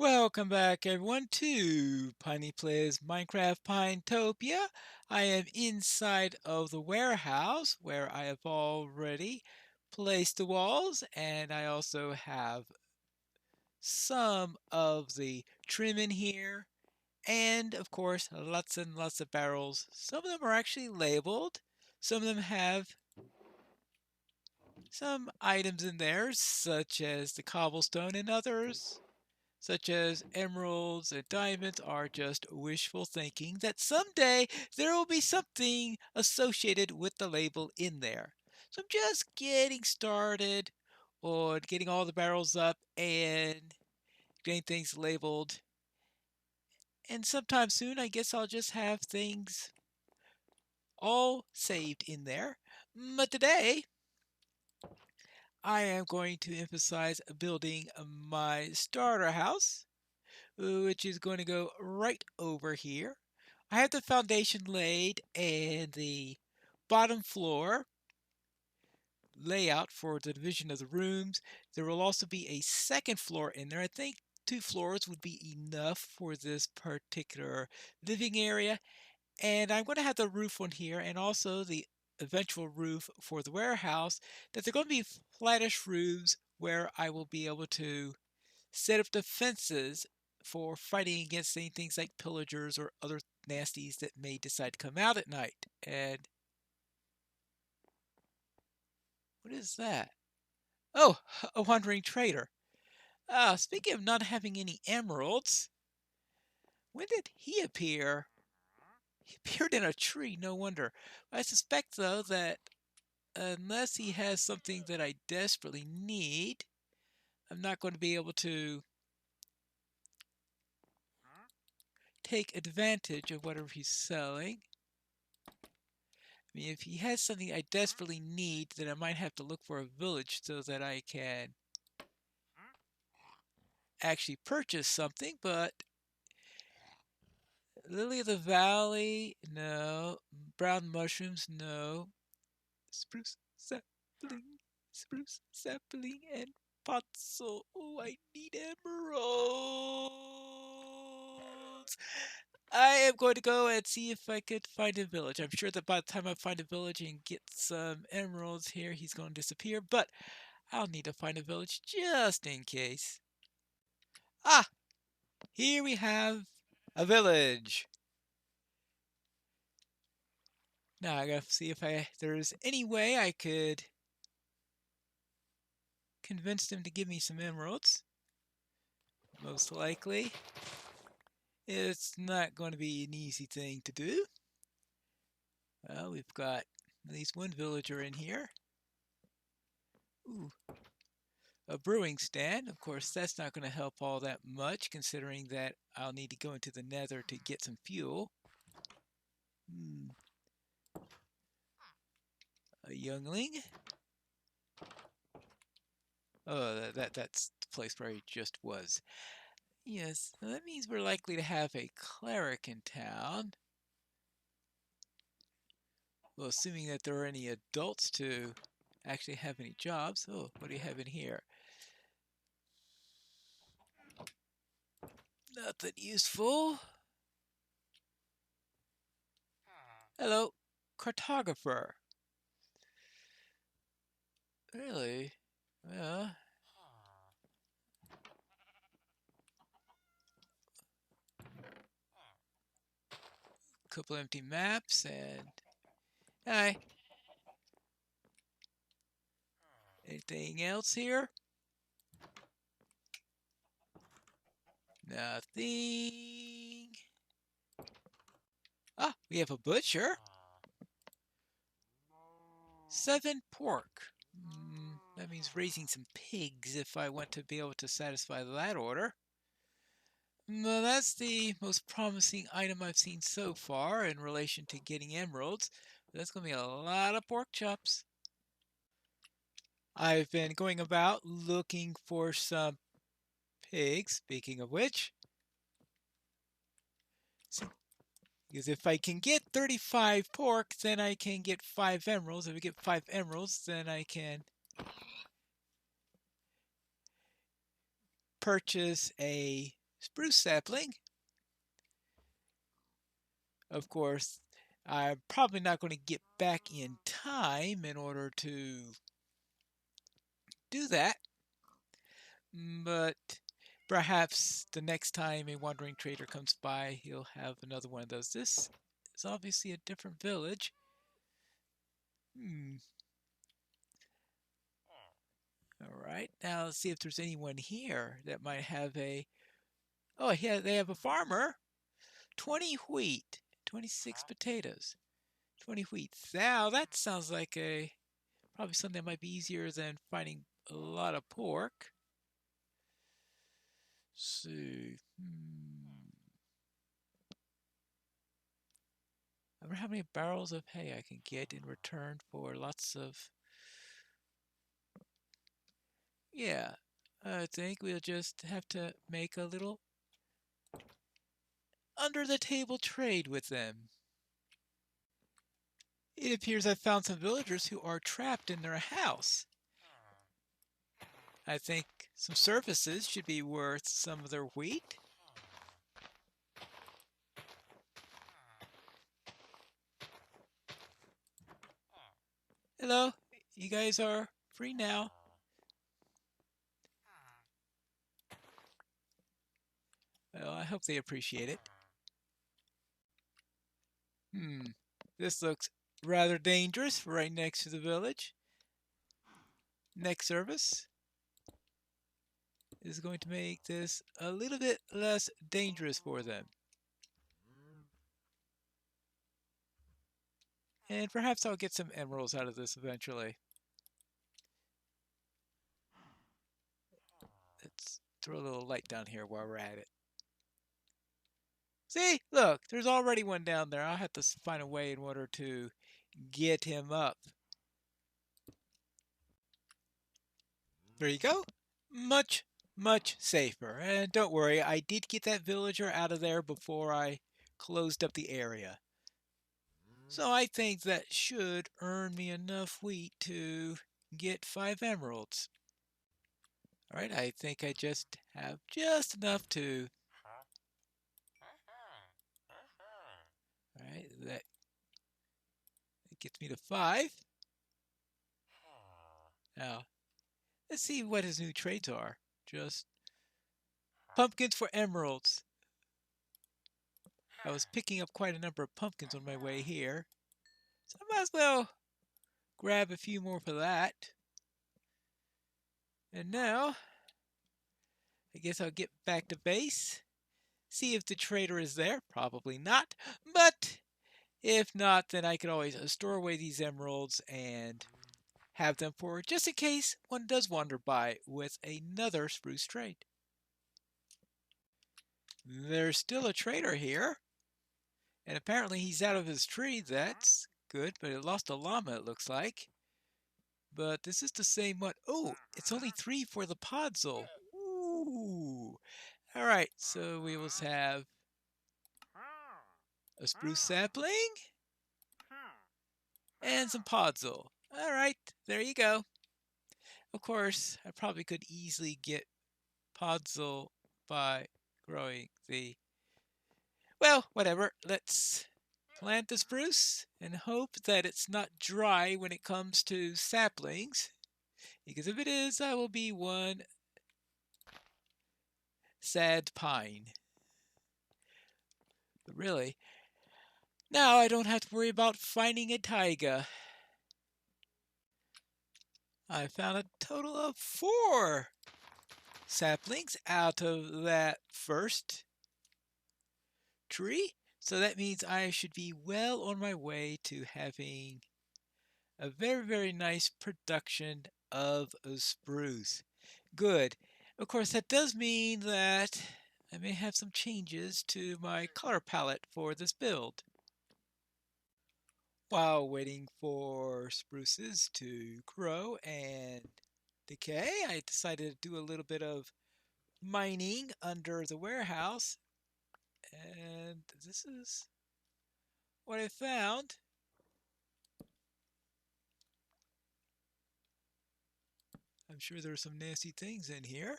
Welcome back everyone to Piney Plays Minecraft Pinetopia. I am inside of the warehouse where I have already placed the walls, and I also have some of the trim in here, and of course lots and lots of barrels. Some of them are actually labeled. Some of them have some items in there such as the cobblestone, and others such as emeralds and diamonds are just wishful thinking that someday there will be something associated with the label in there. So I'm just getting started on getting all the barrels up and getting things labeled. And sometime soon, I guess I'll just have things all saved in there. But today, I am going to emphasize building my starter house, which is going to go right over here. I have the foundation laid and the bottom floor layout for the division of the rooms. There will also be a second floor in there. I think 2 floors would be enough for this particular living area. And I'm going to have the roof on here and also the eventual roof for the warehouse, that they're going to be flattish roofs where I will be able to set up the fences for fighting against any things like pillagers or other nasties that may decide to come out at night. And what is that? Oh, a wandering trader. Speaking of not having any emeralds, when did he appear? He appeared in a tree, no wonder. I suspect, though, that unless he has something that I desperately need, I'm not going to be able to take advantage of whatever he's selling. I mean, if he has something I desperately need, then I might have to look for a village so that I can actually purchase something. But Lily of the Valley, no. Brown mushrooms, no. Spruce sapling, and potso. Oh, I need emeralds. I am going to go and see if I could find a village. I'm sure that by the time I find a village and get some emeralds here, he's going to disappear, but I'll need to find a village just in case. Ah, here we have a village. Now I gotta see if there's any way I could convince them to give me some emeralds. Most likely, it's not going to be an easy thing to do. Well, we've got at least one villager in here. Ooh, a brewing stand. Of course, that's not going to help all that much, considering that I'll need to go into the nether to get some fuel. A youngling. Oh, that's the place where he just was. Yes, that means we're likely to have a cleric in town. Well, assuming that there are any adults to actually have any jobs. Oh, what do you have in here? Nothing useful. Hello, cartographer. Really? Well, a couple empty maps and... Hi. Anything else here? Nothing. Ah, we have a butcher. 7 pork. That means raising some pigs if I want to be able to satisfy that order. Well, that's the most promising item I've seen so far in relation to getting emeralds. That's going to be a lot of pork chops. I've been going about looking for some pigs, speaking of which. Because if I can get 35 pork, then I can get 5 emeralds. If I get 5 emeralds, then I can purchase a spruce sapling. Of course, I'm probably not going to get back in time in order to do that, but perhaps the next time a wandering trader comes by, he'll have another one of those. This is obviously a different village. All right, now let's see if there's anyone here that might have a. Oh, yeah, they have a farmer. 20 wheat, 26 potatoes, 20 wheat. Now that sounds like a probably something that might be easier than finding a lot of pork. Let's see. I wonder how many barrels of hay I can get in return for lots of. Yeah, I think we'll just have to make a little under the table trade with them. It appears I found some villagers who are trapped in their house. I think some services should be worth some of their wheat. Hello, you guys are free now. Well, I hope they appreciate it. This looks rather dangerous right next to the village. Next service is going to make this a little bit less dangerous for them. And perhaps I'll get some emeralds out of this eventually. Let's throw a little light down here while we're at it. See, look, there's already one down there. I'll have to find a way in order to get him up. There you go. Much, much safer. And don't worry, I did get that villager out of there before I closed up the area. So I think that should earn me enough wheat to get 5 emeralds. Alright, I think I just have just enough to. Alright, that gets me to 5. Now, let's see what his new trades are. Just pumpkins for emeralds. I was picking up quite a number of pumpkins on my way here. So I might as well grab a few more for that. And now, I guess I'll get back to base. See if the trader is there. Probably not. But if not, then I could always store away these emeralds and have them for just in case one does wander by with another spruce trade. There's still a trader here. And apparently he's out of his tree. That's good, but it lost a llama, it looks like. But this is the same one. Oh, it's only 3 for the podzol. Ooh. All right, so we will have a spruce sapling and some podzol. All right, there you go. Of course, I probably could easily get podzol by growing the. Well, whatever. Let's plant the spruce and hope that it's not dry when it comes to saplings. Because if it is, I will be one sad pine. But really, now I don't have to worry about finding a taiga. I found a total of 4 saplings out of that first tree. So that means I should be well on my way to having a very, very nice production of a spruce. Good. Of course, that does mean that I may have some changes to my color palette for this build. While waiting for spruces to grow and decay, I decided to do a little bit of mining under the warehouse. And this is what I found. I'm sure there's some nasty things in here.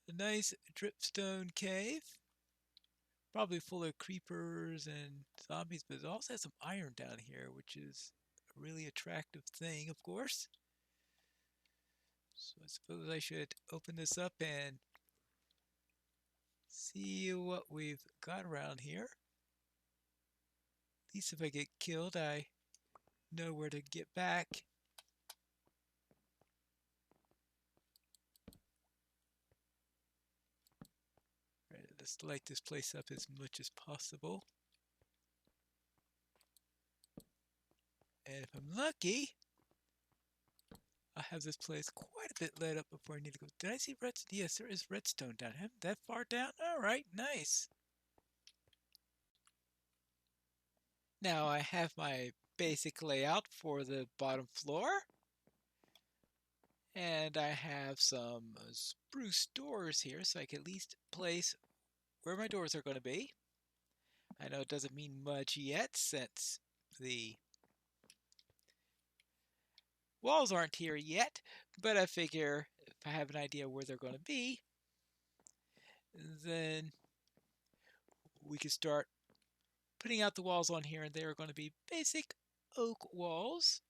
a nice dripstone cave. Probably full of creepers and zombies, but it also has some iron down here, which is a really attractive thing, of course. So I suppose I should open this up and see what we've got around here. At least if I get killed, I know where to get back. Right, let's light this place up as much as possible. And if I'm lucky, I'll have this place quite a bit lit up before I need to go. Did I see redstone? Yes, there is redstone down here. That far down? Alright, nice. Now I have my basic layout for the bottom floor. And I have some spruce doors here so I can at least place where my doors are going to be. I know it doesn't mean much yet since the walls aren't here yet, but I figure if I have an idea where they're going to be, then we can start putting out the walls on here, and they are going to be basic oak walls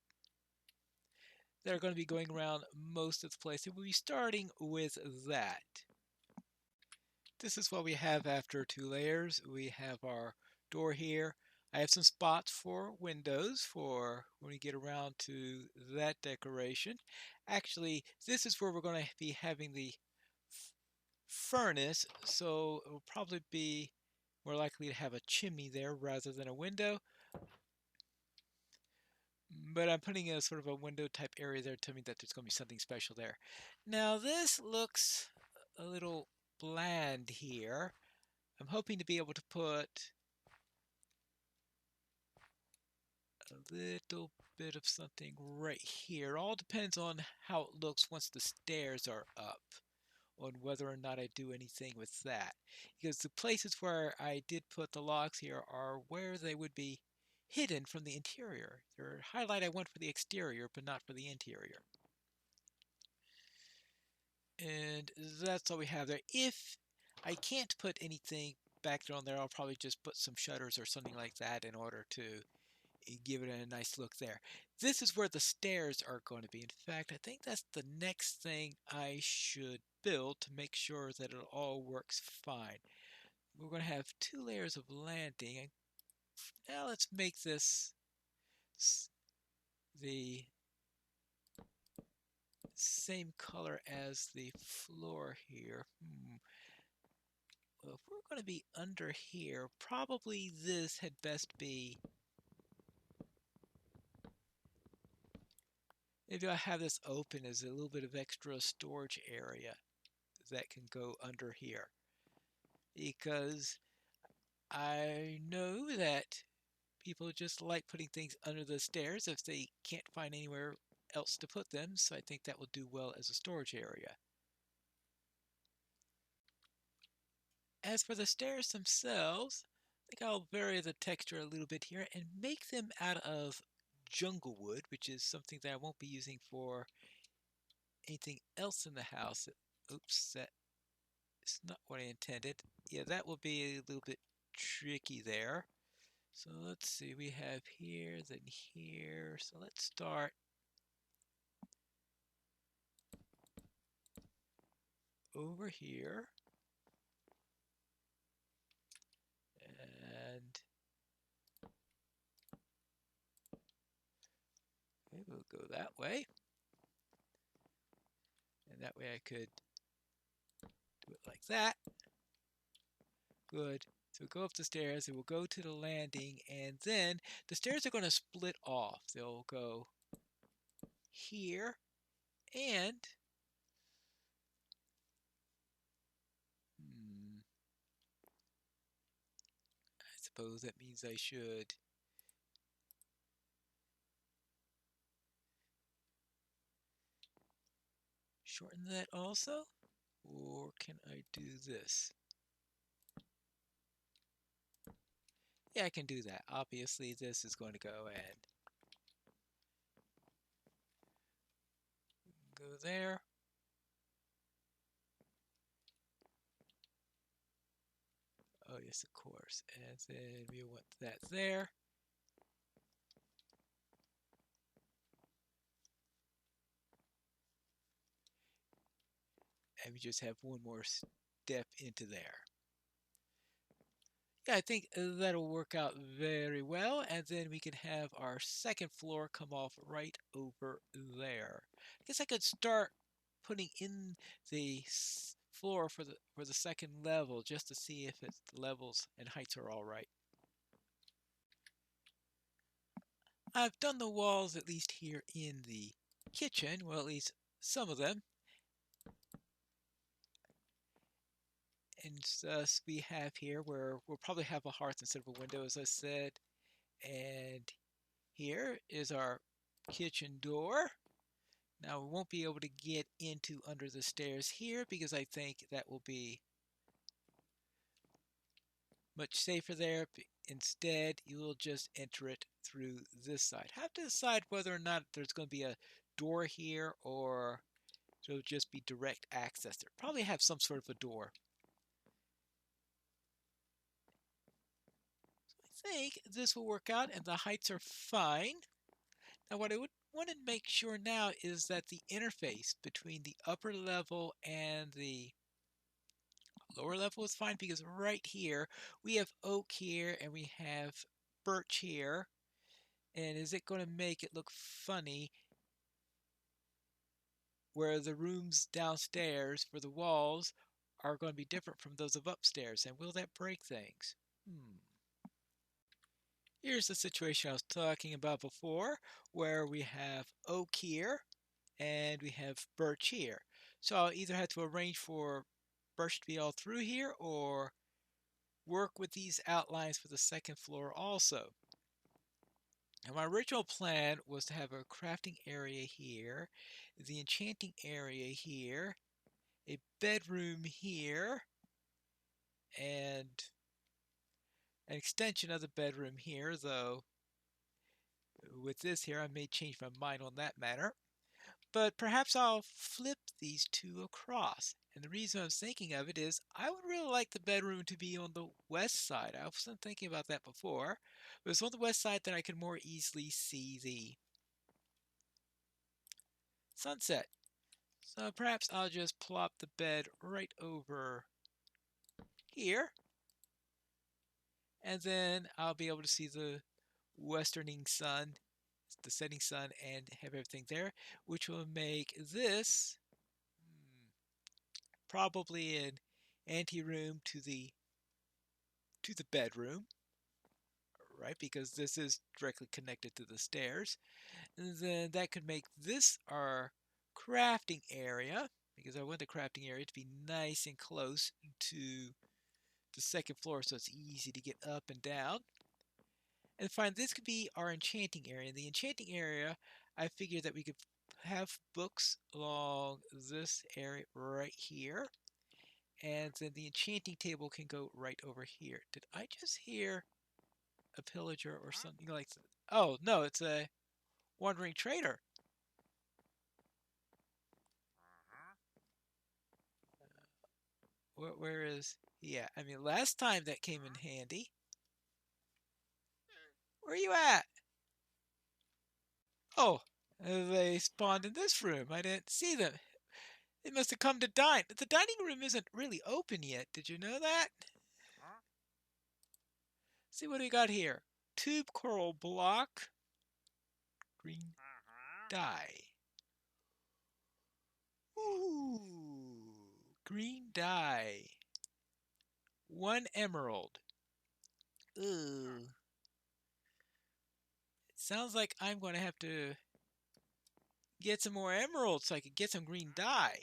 that are going to be going around most of the place. And we'll be starting with that. This is what we have after 2 layers. We have our door here. I have some spots for windows for when we get around to that decoration. Actually, this is where we're going to be having the furnace, so it will probably be more likely to have a chimney there rather than a window. But I'm putting a sort of a window type area there to tell me that there's going to be something special there. Now this looks a little bland here. I'm hoping to be able to put a little bit of something right here. It all depends on how it looks once the stairs are up, on whether or not I do anything with that. Because the places where I did put the logs here are where they would be hidden from the interior. They're highlight I want for the exterior, but not for the interior. And that's all we have there. If I can't put anything back there on there, I'll probably just put some shutters or something like that in order to give it a nice look there. This is where the stairs are going to be. In fact, I think that's the next thing I should build to make sure that it all works fine. We're going to have 2 layers of landing. Now let's make this the same color as the floor here. Well, if we're going to be under here, probably this had best be... Maybe I'll have this open as a little bit of extra storage area that can go under here. Because I know that people just like putting things under the stairs if they can't find anywhere else to put them, so I think that will do well as a storage area. As for the stairs themselves, I think I'll vary the texture a little bit here and make them out of jungle wood, which is something that I won't be using for anything else in the house. Oops, that is not what I intended. Yeah, that will be a little bit tricky there. So let's see, we have here, then here. So let's start over here. And okay, we'll go that way. And that way I could do it like that. Good. So go up the stairs, and we'll go to the landing, and then the stairs are going to split off. They'll go here, and I suppose that means I should shorten that also, or can I do this? Yeah, I can do that. Obviously, this is going to go and go there. Oh, yes, of course. And then we want that there. And we just have one more step into there. Yeah, I think that'll work out very well. And then we can have our second floor come off right over there. I guess I could start putting in the floor for the second level just to see if it's the levels and heights are all right. I've done the walls at least here in the kitchen, well, at least some of them. And thus we have here where we'll probably have a hearth instead of a window, as I said. And here is our kitchen door. Now we won't be able to get into under the stairs here because I think that will be much safer there. Instead, you will just enter it through this side. Have to decide whether or not there's going to be a door here or it'll just be direct access. There probably have some sort of a door. So I think this will work out and the heights are fine. Now what I would want to make sure now is that the interface between the upper level and the lower level is fine because right here we have oak here and we have birch here. And is it going to make it look funny where the rooms downstairs for the walls are going to be different from those of upstairs? And will that break things? Here's the situation I was talking about before where we have oak here and we have birch here. So I'll either have to arrange for birch to be all through here or work with these outlines for the second floor also. Now my original plan was to have a crafting area here, the enchanting area here, a bedroom here, and an extension of the bedroom here, though with this here I may change my mind on that matter. But perhaps I'll flip these two across. And the reason I was thinking of it is I would really like the bedroom to be on the west side. I wasn't thinking about that before. But it's on the west side that I could more easily see the sunset. So perhaps I'll just plop the bed right over here. And then I'll be able to see the westerning sun, the setting sun, and have everything there, which will make this probably an anteroom to the bedroom, right? Because this is directly connected to the stairs. And then that could make this our crafting area, because I want the crafting area to be nice and close to the second floor so it's easy to get up and down. And fine, this could be our enchanting area. In the enchanting area, I figured that we could have books along this area right here. And then the enchanting table can go right over here. Did I just hear a pillager or something like that? Oh, no, it's a wandering trader. Where is he at? I mean, last time that came in handy. Where are you at? Oh, they spawned in this room. I didn't see them. They must have come to dine. The dining room isn't really open yet. Did you know that? See what we got here. Tube coral block. Green dye. Ooh. Green dye. 1 emerald. Ooh. It sounds like I'm going to have to get some more emeralds so I could get some green dye.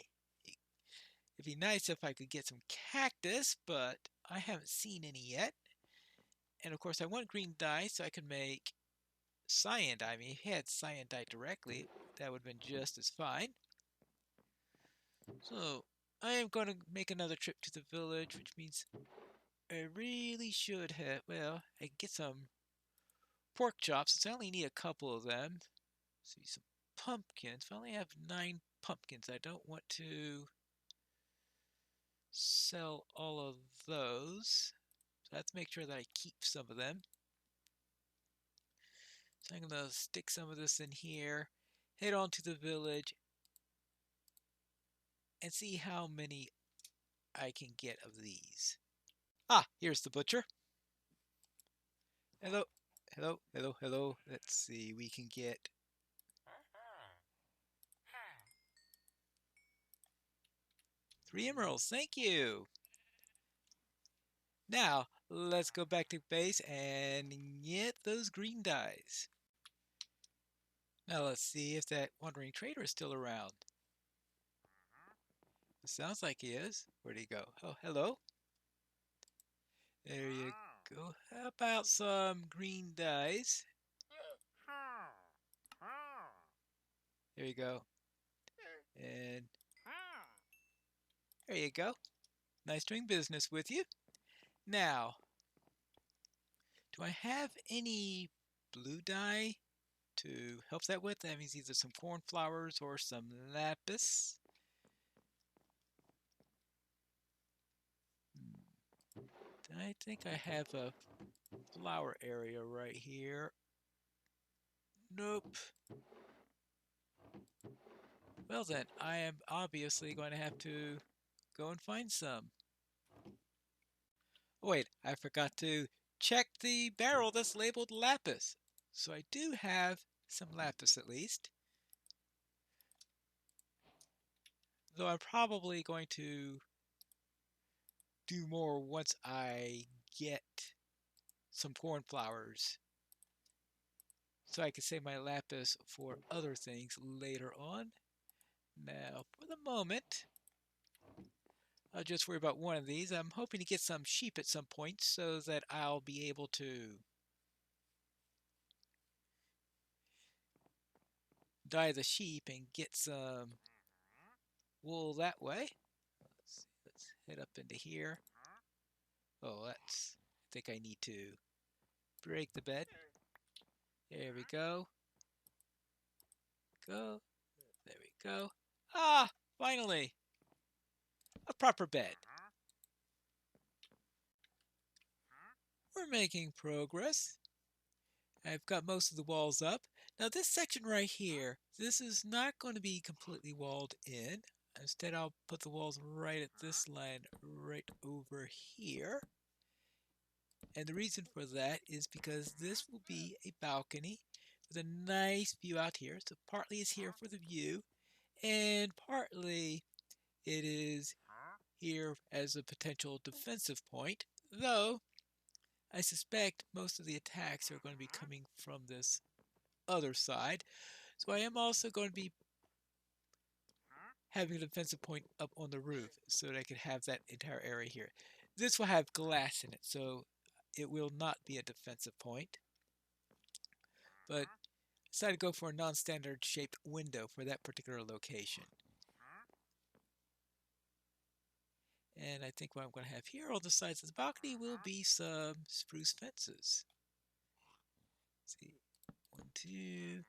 It'd be nice if I could get some cactus, but I haven't seen any yet. And of course I want green dye so I can make cyan dye. I mean, if you had cyan dye directly, that would have been just as fine. So I am going to make another trip to the village, which means I really should have, well, I can get some pork chops since I only need a couple of them. See, some pumpkins. If I only have 9 pumpkins, I don't want to sell all of those. So I have to make sure that I keep some of them. So I'm going to stick some of this in here, head on to the village, and see how many I can get of these. Ah, here's the butcher. Hello, hello, hello, hello. Let's see, we can get 3 emeralds. Thank you. Now, let's go back to base and get those green dyes. Now let's see if that wandering trader is still around. It sounds like he is. Where'd he go? Oh, hello. There you go. How about some green dyes? There you go. And there you go. Nice doing business with you. Now, do I have any blue dye to help that with? That means either some cornflowers or some lapis. I think I have a flower area right here. Nope. Well then, I am obviously going to have to go and find some. Oh, wait, I forgot to check the barrel that's labeled lapis. So I do have some lapis at least. Though I'm probably going to do more once I get some cornflowers. So I can save my lapis for other things later on. Now, for the moment, I'll just worry about one of these. I'm hoping to get some sheep at some point so that I'll be able to dye the sheep and get some wool that way. Let's head up into here. Oh, I think I need to break the bed. There we go. Go. There we go. Ah, finally. A proper bed. We're making progress. I've got most of the walls up. Now this section right here, this is not going to be completely walled in. Instead, I'll put the walls right at this line right over here. And the reason for that is because this will be a balcony with a nice view out here. So partly it's here for the view, and partly it is here as a potential defensive point, though I suspect most of the attacks are going to be coming from this other side. So I am also going to be having a defensive point up on the roof so that I can have that entire area here. This will have glass in it, so it will not be a defensive point. But I decided to go for a non-standard shaped window for that particular location. And I think what I'm going to have here on the sides of the balcony will be some spruce fences. Let's see, 1, 2,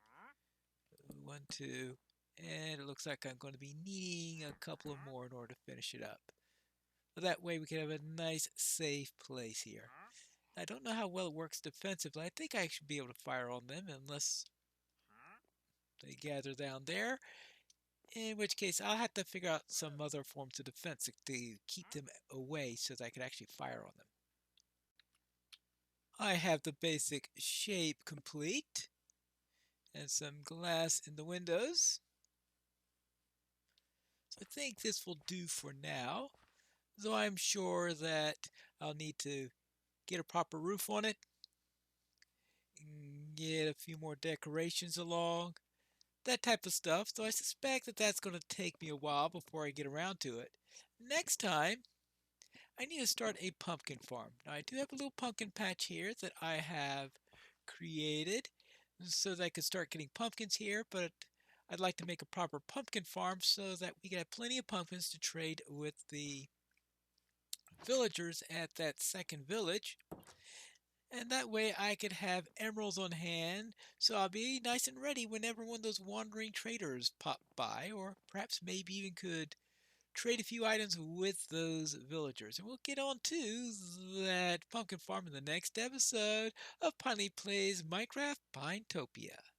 1, 2, and it looks like I'm going to be needing a couple of more in order to finish it up. So that way we can have a nice safe place here. I don't know how well it works defensively. I think I should be able to fire on them unless they gather down there. In which case, I'll have to figure out some other forms of defense to keep them away so that I can actually fire on them. I have the basic shape complete and some glass in the windows. So I think this will do for now, though I'm sure that I'll need to get a proper roof on it, get a few more decorations along, that type of stuff. So I suspect that that's going to take me a while before I get around to it. Next time, I need to start a pumpkin farm. Now I do have a little pumpkin patch here that I have created so that I could start getting pumpkins here, but I'd like to make a proper pumpkin farm so that we can have plenty of pumpkins to trade with the villagers at that second village. And that way I could have emeralds on hand, so I'll be nice and ready whenever one of those wandering traders pop by, or perhaps maybe even could trade a few items with those villagers. And we'll get on to that pumpkin farm in the next episode of Piney Plays Minecraft Pinetopia.